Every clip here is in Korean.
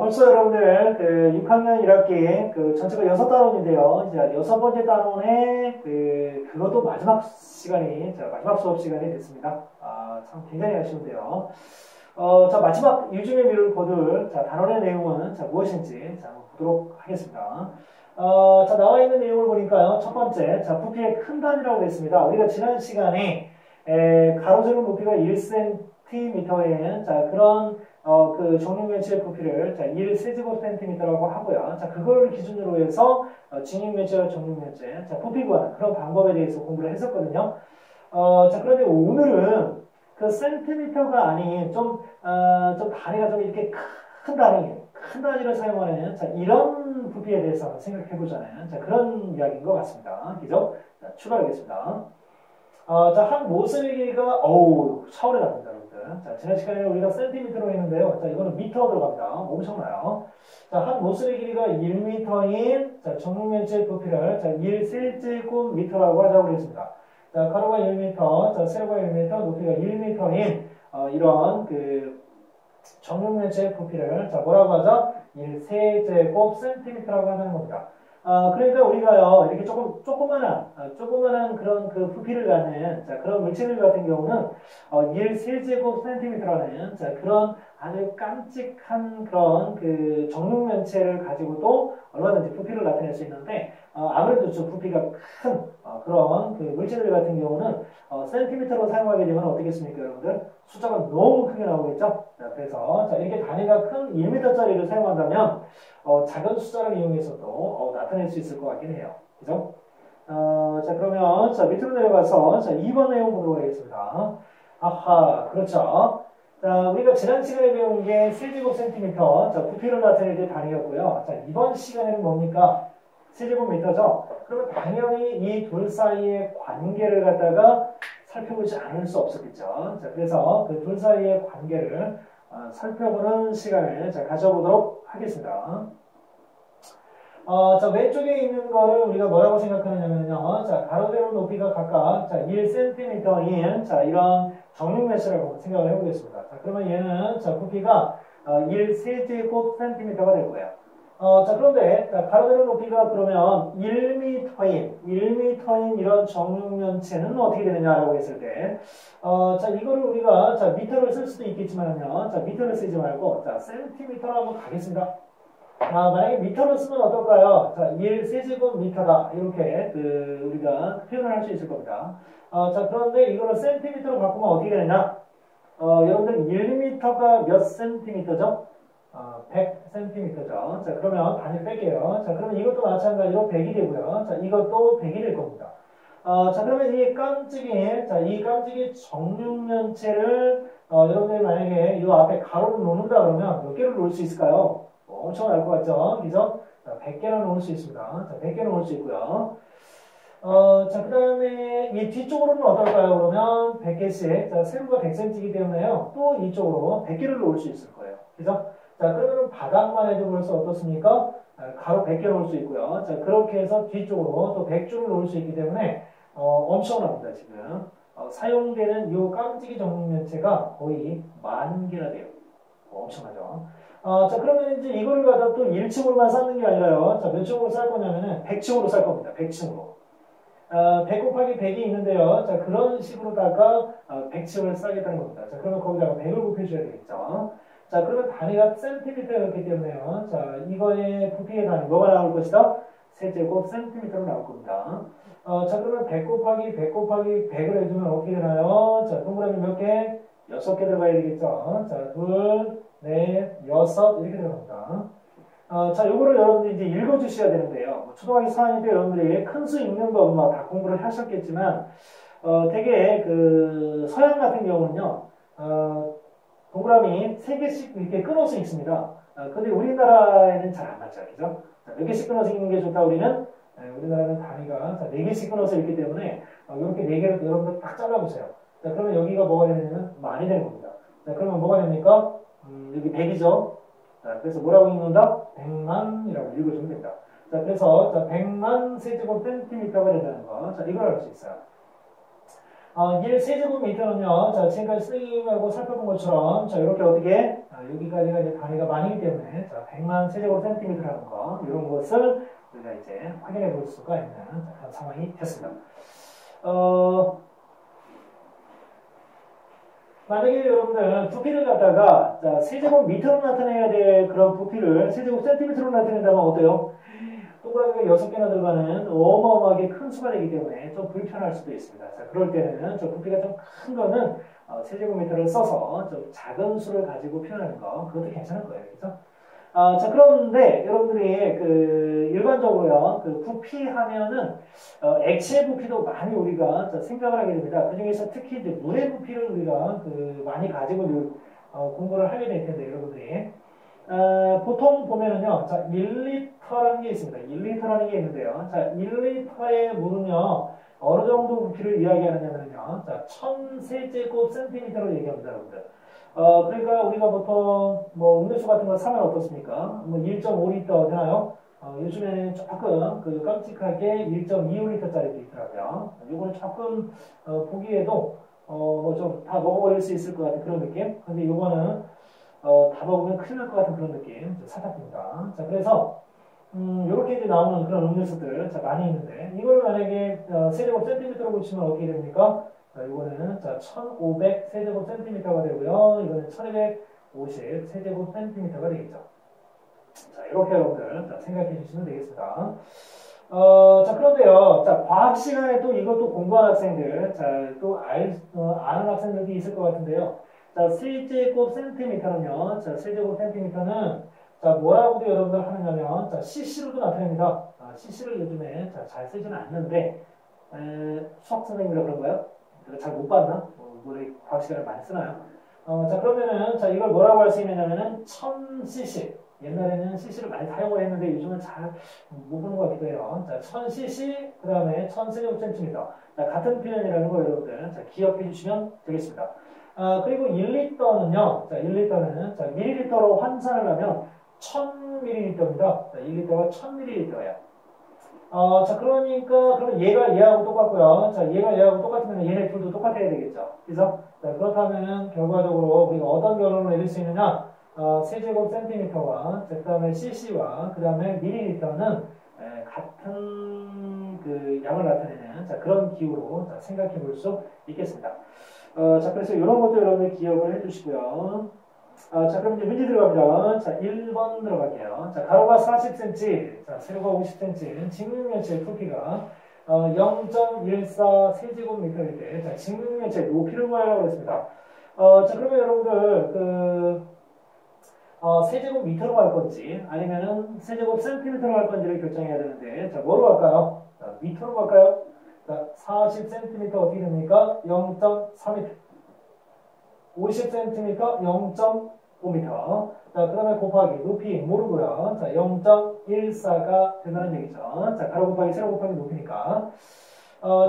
벌써 여러분들 그 6학년 1학기 그 전체가 6단원인데요. 이제 6번째 단원에 그것도 마지막 시간이, 마지막 수업 시간이 됐습니다. 참 굉장히 아쉬운데요. 자, 마지막 유중에 미룰 거둘, 단원의 내용은, 무엇인지, 한번 보도록 하겠습니다. 자, 나와 있는 내용을 보니까요. 첫 번째, 부피의 큰 단위라고 했습니다. 우리가 지난 시간에, 가로 세로 높이가 1cm인, 그런, 그 정육면체의 부피를, 1세제곱센티미터라고 하고요. 그걸 기준으로 해서, 직육면체와 정육면체, 부피 구하는 그런 방법에 대해서 공부를 했었거든요. 그런데 오늘은, 그 센티미터가 아닌 좀 단위가 좀 이렇게 큰 단위를 사용하는 이런 부피에 대해서 생각해 보잖아요. 그런 이야기인 것 같습니다. 그죠? 출발하겠습니다. 한 모서리 길이가 차오르 갑니다, 여러분들. 지난 시간에 우리가 센티미터로 했는데요. 이거는 미터 들어갑니다. 엄청나요. 한 모서리 길이가 1m인 정육면체 부피를 1세제곱미터라고 하자고 했습니다. 가로가 1m, 세로가 1m, 높이가 1m인 이런 그 정육면체의 부피를 뭐라고 하죠? 1세제곱센티미터라고 하는 겁니다. 그러니까 우리가요 이렇게 조그만한 그런 그 부피를 갖는 그런 물체들 같은 경우는 1세제곱센티미터라는 그런 아주 깜찍한 그런 그 정육면체를 가지고도 얼마든지 부피를 나타낼 수 있는데 아무래도 좀 부피가 큰 그런 그 물체들 같은 경우는 센티미터로 사용하게 되면 어떻겠습니까, 여러분들? 숫자가 너무 크게 나오겠죠? 그래서 이렇게 단위가 큰 1m짜리를 사용한다면 작은 숫자를 이용해서도 나타낼 수 있을 것 같긴 해요. 그죠? 그러면 밑으로 내려가서 2번 내용 보도록 하겠습니다. 아하, 그렇죠. 우리가 지난 시간에 배운 게 세제곱센티미터, 부피를 나타낼 때 단위였고요. 이번 시간에는 뭡니까? 세제곱미터죠. 그러면 당연히 이 둘 사이의 관계를 갖다가 살펴보지 않을 수 없었겠죠. 그래서 그 둘 사이의 관계를 살펴보는 시간을 가져보도록 하겠습니다. 왼쪽에 있는 거를 우리가 뭐라고 생각하느냐면요. 가로, 세로 높이가 각각 1cm인 이런 정육면체라고 생각을 해보겠습니다. 그러면 얘는 부피가 1세제곱센티미터가 될 거예요. 그런데 가로, 세로 높이가 그러면 1m인 이런 정육면체는 어떻게 되느냐라고 했을 때 이거를 우리가 미터를 쓸 수도 있겠지만요. 미터를 쓰지 말고 센티미터로 한번 가겠습니다. 만약에 미터로 쓰면 어떨까요? 1세제곱미터다. 이렇게 우리가 표현을 할 수 있을 겁니다. 그런데 이거를 센티미터로 바꾸면 어떻게 되느냐? 여러분들 1m가 몇 센티미터죠? 100cm죠. 그러면 단위를 뺄게요. 그러면 이것도 마찬가지로 100이 되고요. 이것도 100이 될 겁니다. 그러면 이 깜찍이 정육면체를 여러분들이 만약에 이 앞에 가로를 놓는다 그러면 몇 개를 놓을 수 있을까요? 엄청 날 것 같죠? 그죠? 100개나 놓을 수 있습니다. 100개 놓을 수 있고요. 그 다음에 이 뒤쪽으로는 어떨까요? 그러면 100개씩. 세로가 100cm이기 때문에요. 또 이쪽으로 100개를 놓을 수 있을 거예요. 그죠? 그러면 바닥만 해도 벌써 어떻습니까? 가로 100개 놓을 수 있고요. 그렇게 해서 뒤쪽으로 또 100줄을 놓을 수 있기 때문에 엄청납니다, 지금. 사용되는 이 깜찍이 정육면체가 거의 10,000개나 돼요. 엄청나죠? 그러면 이제 이거를 갖다 또 1층으로만 쌓는 게 아니라요. 몇 층으로 쌓을 거냐면은 100층으로 쌓을 겁니다. 100층으로. 100 곱하기 100이 있는데요. 그런 식으로다가 100층을 쌓겠다는 겁니다. 그러면 거기다가 100을 곱해줘야 되겠죠. 그러면 단위가 센티미터였기 때문에요. 이거의 부피의 단위 뭐가 나올 것이다? 세제곱 센티미터로 나올 겁니다. 그러면 100 곱하기 100 곱하기 100을 해주면 어떻게 되나요? 동그라미 몇 개? 6개 들어가야 되겠죠. 둘, 넷, 6 이렇게 들어갑니다. 요거를 여러분들이 이제 읽어주셔야 되는데요. 초등학교 4학년 때 여러분들이 큰 수 읽는 법 다 공부를 하셨겠지만, 되게 그 서양 같은 경우는요, 동그라미 3개씩 이렇게 끊어서 읽습니다. 근데 우리나라에는 잘 안 맞죠, 그죠? 몇 개씩 끊어서 읽는 게 좋다, 우리나라는 단위가 4개씩 끊어서 읽기 때문에, 이렇게 4개를 여러분들 딱 잘라보세요. 그러면 여기가 뭐가 되냐면 많이 되는 겁니다. 그러면 뭐가 됩니까? 여기 100이죠? 그래서 뭐라고 읽는다? 100만이라고 읽어주면 됩니다. 그래서 100만 세제곱센티미터가 된다는 거. 이걸 알 수 있어요. 1세제곱미터는요, 자, 지금까지 선생님하고 살펴본 것처럼, 자, 이렇게 어떻게, 여기까지가 이제 단위가 만이기 때문에, 자, 100만 세제곱센티미터라는 거, 이런 것을 우리가 이제 확인해 볼 수가 있는 그런 상황이 됐습니다. 만약에 여러분들 부피를 갖다가, 자, 세제곱미터로 나타내야 될 그런 부피를 세제곱센티미터로 나타낸다면 어때요? 동그라미가 6개나 들어가는 어마어마하게 큰 수가 되기 때문에 좀 불편할 수도 있습니다. 자, 그럴 때는 저 부피가 좀 큰 거는 세제곱미터를 써서 좀 작은 수를 가지고 표현하는 거, 그것도 괜찮을 거예요. 그죠? 자, 그런데 여러분들이 그 일반적으로요, 그 부피 하면은 액체 부피도 많이 우리가 생각을 하게 됩니다. 그 중에서 특히 이제 물의 부피를 우리가 그 많이 가지고 공부를 하게 될 텐데, 여러분들이. 보통 보면은요, 자, 1리터라는 게 있습니다. 1리터라는 게 있는데요. 자, 1리터의 물은요, 어느 정도 부피를 이야기하느냐면요, 자, 1000세제곱센티미터로 얘기합니다, 여러분들. 그러니까 우리가 보통 뭐 음료수 같은 거 사면 어떻습니까? 뭐 1.5리터 되나요? 요즘에는 조금 그 깜찍하게 1.25리터짜리도 있더라고요. 요거는 조금 보기에도 뭐 좀 다 먹어버릴 수 있을 것 같은 그런 느낌. 근데 요거는 다 먹으면 큰일 날 것 같은 그런 느낌. 살짝 듭니다. 자, 그래서 요렇게 이제 나오는 그런 음료수들 자, 많이 있는데 이걸 만약에 세제곱센티미터로 붙이면 어떻게 됩니까? 자, 이거는 자, 1500 세제곱센티미터가 되고요. 이거는 1250 세제곱센티미터가 되겠죠. 자, 이렇게 여러분들 자, 생각해 주시면 되겠습니다. 자, 그런데요. 자, 과학 시간에 또 이것도 공부한 학생들, 자, 또 아는 학생들도 있을 것 같은데요. 자, 세제곱센티미터는요. 자, 세제곱센티미터는 자, 뭐라고도 여러분들 하느냐면, 자, cc로도 나타냅니다. cc를 요즘에 잘 쓰지는 않는데, 수학 선생님이라 그런가요? 제가 잘 못 봤나? 우리 과학 시간을 많이 쓰나요? 자, 그러면은, 자, 이걸 뭐라고 할 수 있느냐면은, 1000cc. 옛날에는 cc를 많이 사용을 했는데, 요즘은 잘 못 보는 것 같기도 해요. 자, 1000cc, 그 다음에 1000세제곱센티미터. 자, 같은 표현이라는 거 여러분들, 자, 기억해 주시면 되겠습니다. 그리고 1리터는요, 자, 1리터는, 자, 밀리리터로 환산을 하면 1000ml입니다. 자, 1리터가 1000ml예요. 자, 그러니까, 그러면 얘하고 똑같고요. 자, 얘하고 똑같으면 얘네 둘도 똑같아야 되겠죠. 그죠? 자, 그렇다면, 결과적으로 우리가 어떤 결론을 내릴 수 있느냐? 세제곱센티미터와, 그 다음에 cc와, 그 다음에 밀리리터는 같은 그 양을 나타내는, 자, 그런 기호로 자, 생각해 볼 수 있겠습니다. 자, 그래서 이런 것도 여러분들 기억을 해 주시고요. 자, 그럼 이제 문제 들어갑니다. 자, 1번 들어갈게요. 자, 가로가 40cm, 자, 세로가 50cm, 직육면체의 부피가 0.14 세제곱미터일 때, 자, 직육면체 높이를 구하려고 했습니다. 자, 그러면 여러분들, 세제곱미터로 갈 건지, 아니면은 세제곱센티미터로 갈 건지를 결정해야 되는데, 자, 뭐로 갈까요? 자, 미터로 갈까요? 자, 40cm 어떻게 됩니까? 0.4m. 50cm 0.5m. 자, 그 다음에 곱하기 높이 모르고요. 자, 0.14가 된다는 얘기죠. 자, 가로 곱하기 세로 곱하기 높이니까.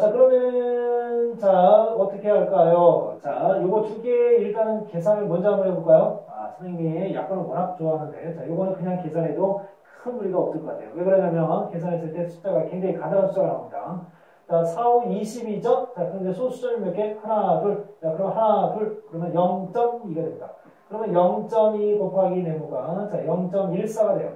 자, 그러면, 자, 어떻게 할까요? 자, 요거 두 개 일단은 계산을 먼저 한번 해볼까요? 선생님이 약분을 워낙 좋아하는데, 자, 요거는 그냥 계산해도 큰 무리가 없을 것 같아요. 왜 그러냐면, 계산했을 때 숫자가 굉장히 간단한 숫자가 나옵니다. 자, 4, 5, 22죠? 자, 그런데 소수점이 몇 개? 하나, 둘. 자, 그럼 하나, 둘. 그러면 0.2가 됩니다. 그러면 0.2 곱하기 네모가, 자, 0.14가 돼요.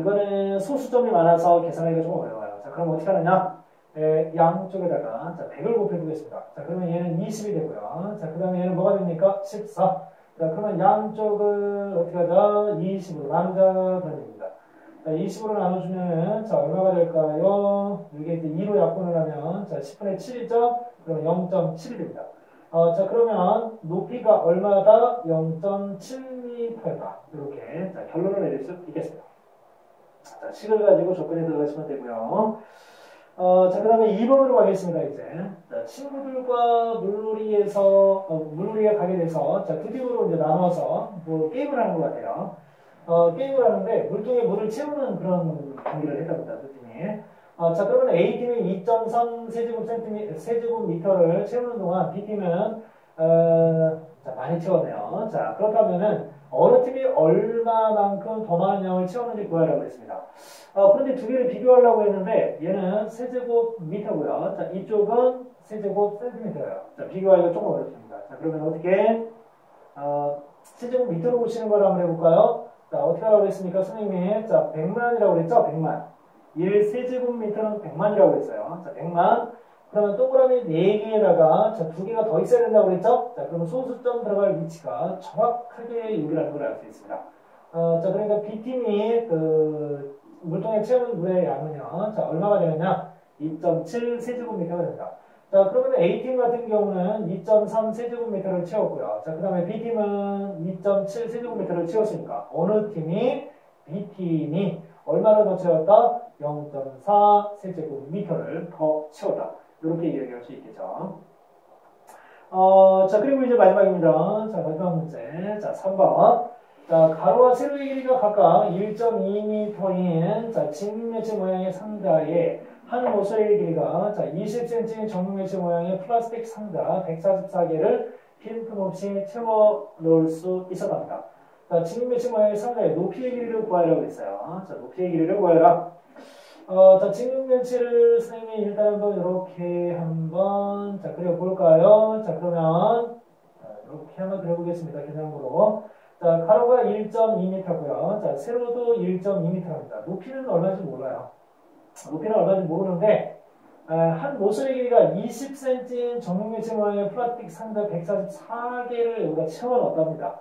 이거는 소수점이 많아서 계산하기가 좀 어려워요. 자, 그럼 어떻게 하느냐? 양쪽에다가, 자, 100을 곱해보겠습니다. 자, 그러면 얘는 20이 되고요. 자, 그 다음에 얘는 뭐가 됩니까? 14. 자, 그러면 양쪽을 어떻게 하자? 20으로 나누자는 얘기입니다. 자, 20으로 나눠주면, 자, 얼마가 될까요? 이게 이제 2로 약분을 하면, 자, 10분의 7이죠? 그러면 0.7이 됩니다. 자, 그러면 높이가 얼마다? 0.7m다. 이렇게, 자, 결론을 내릴 수 있겠습니다. 자, 식을 가지고 조건에 들어가시면 되고요. 자, 그 다음에 2번으로 가겠습니다, 이제. 자, 친구들과 물놀이에 가게 돼서, 자, 두 팀으로 이제 나눠서, 뭐, 게임을 하는 것 같아요. 게임을 하는데, 물통에 물을 채우는 그런 경기를 했답니다, 두 팀이. 자, 그러면 A팀이 2.3 세제곱미터를 채우는 동안 B팀은, 자, 많이 채웠네요. 자, 그렇다면은, 어느 팀이 얼마만큼 더 많은 양을 채웠는지 구하라고 했습니다. 그런데 두 개를 비교하려고 했는데 얘는 세제곱미터고요. 자, 이쪽은 세제곱 센티미터예요. 자, 비교하기가 조금 어렵습니다. 자, 그러면 어떻게 세제곱미터로 보시는 걸 한번 해볼까요? 자, 어떻게 하라고 했습니까? 선생님이 자, 100만이라고 그랬죠? 100만. 1세제곱미터는 100만이라고 했어요. 자, 100만. 그러면 동그라미 4개에다가 자, 2개가 더 있어야 된다고 그랬죠? 자, 그러면 소수점 들어갈 위치가 정확하게 여기라는 걸 알 수 있습니다. 자, 그러니까 B팀이 그 물통에 채운 물의 양은요. 자, 얼마가 되느냐? 2.7 세제곱미터가 됩니다. 자, 그러면 A팀 같은 경우는 2.3 세제곱미터를 채웠고요. 자, 그 다음에 B팀은 2.7 세제곱미터를 채웠으니까 어느 팀이 B팀이 얼마나 더 채웠다? 0.4 세제곱미터를 더 채웠다. 이렇게 이야기할 수 있겠죠. 자, 그리고 이제 마지막입니다. 자, 마지막 문제. 자, 3번. 자, 가로와 세로의 길이가 각각 1.2m인 자, 직육면체 모양의 상자에 한 모서리의 길이가 자, 20cm 정육면체 모양의 플라스틱 상자 144개를 빈틈없이 채워 넣을 수 있었답니다. 자, 직육면체 모양의 상자의 높이의 길이를 구하라고 했어요. 자, 높이의 길이를 구하라. 자, 직육면체를 선생님이 일단 한번 이렇게 한번 자, 그려볼까요? 자, 그러면 이렇게 한번 그려보겠습니다. 개념으로. 자, 가로가 1.2m고요. 자, 세로도 1.2m입니다. 높이는 얼마인지 몰라요. 높이는 얼마인지 모르는데 한 모서리 길이가 20cm인 정육면체 모양의 플라스틱 상자 144개를 여기다 채워 넣었답니다.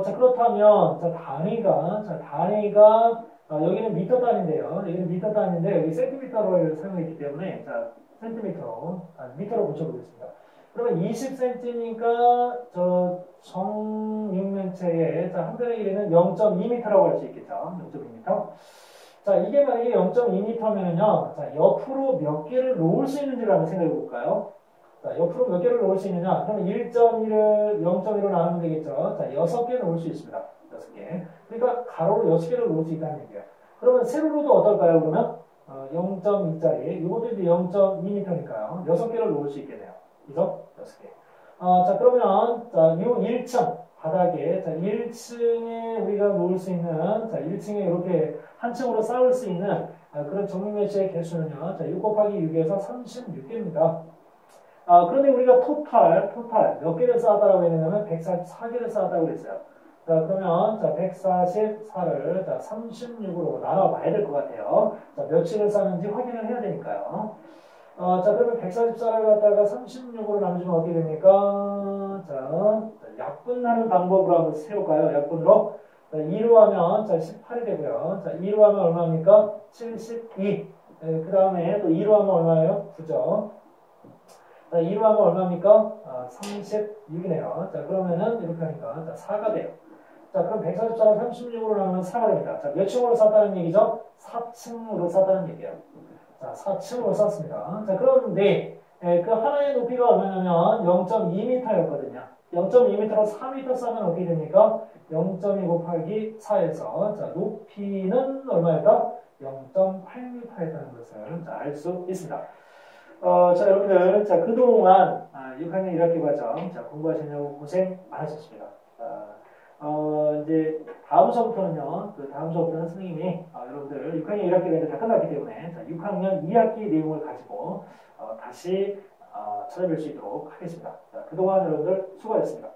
자, 그렇다면 자, 단위가 여기는 미터 단위인데요. 여기는 미터 단위인데 여기 센티미터를 사용했기 때문에 자, 미터로 붙여보겠습니다. 그러면 20cm니까 저 정육면체의 한 변의 길이는 0.2m라고 할 수 있겠죠. 0.2m. 자, 이게 만약에 0.2m면은요. 자, 옆으로 몇 개를 놓을 수 있는지를 한번 생각해 볼까요? 자, 옆으로 몇 개를 놓을 수 있느냐? 그러면 1.1을 0.1로 나누면 되겠죠. 자, 6개 놓을 수 있습니다. 6개. 그러니까 가로로 6개를 놓을 수 있다는 얘기예요. 그러면 세로로도 어떨까요? 그러면 0.2짜리. 이것도 이제 0.2m니까요. 6개를 놓을 수 있겠네요. 그죠? 6개. 자, 그러면 자, 요 1층 바닥에 자, 1층에 우리가 놓을 수 있는 자, 1층에 이렇게 한 층으로 쌓을 수 있는 그런 정육면체의 개수는요. 자, 6 곱하기 6에서 36개입니다. 그런데 우리가 토탈 몇 개를 쌓았다고 했냐면 144개를 쌓았다고 그랬어요. 자, 그러면 자, 144를 자, 36으로 나눠 봐야 될 것 같아요. 자, 몇층을 쌓는지 확인을 해야 되니까요. 자, 그러면 144를 갖다가 36으로 나누시면 어떻게 됩니까? 자, 약분하는 방법으로 한번 세울까요? 약분으로. 자, 2로 하면 자, 18이 되고요. 자, 2로 하면 얼마입니까? 72. 그 다음에 또 2로 하면 얼마예요? 9죠. 자, 2로 하면 얼마입니까? 36이네요. 자, 그러면은 이렇게 하니까 자, 4가 돼요. 자, 그럼 144를 36으로 나누면 4가 됩니다. 자, 몇 층으로 쌌다는 얘기죠? 4층으로 쌌다는 얘기예요. 자, 4층으로 쌌습니다. 자, 그런데 그 하나의 높이가 얼마냐면 0.2m였거든요. 0.2m로 4m 싸면 어떻게 됩니까? 0.2 곱하기 4에서 자, 높이는 얼마였다? 0.8m였다는 것을 알 수 있습니다. 자, 여러분들, 자, 그동안 6학년 1학기 과정 자, 공부하시느라고 고생 많으셨습니다. 이제 다음 수업부터는요, 다음 수업부터는 선생님이 여러분들 6학년 1학기가 이제 다 끝났기 때문에 자, 6학년 2학기 내용을 가지고 다시 찾아뵐 수 있도록 하겠습니다. 자, 그동안 여러분들 수고하셨습니다.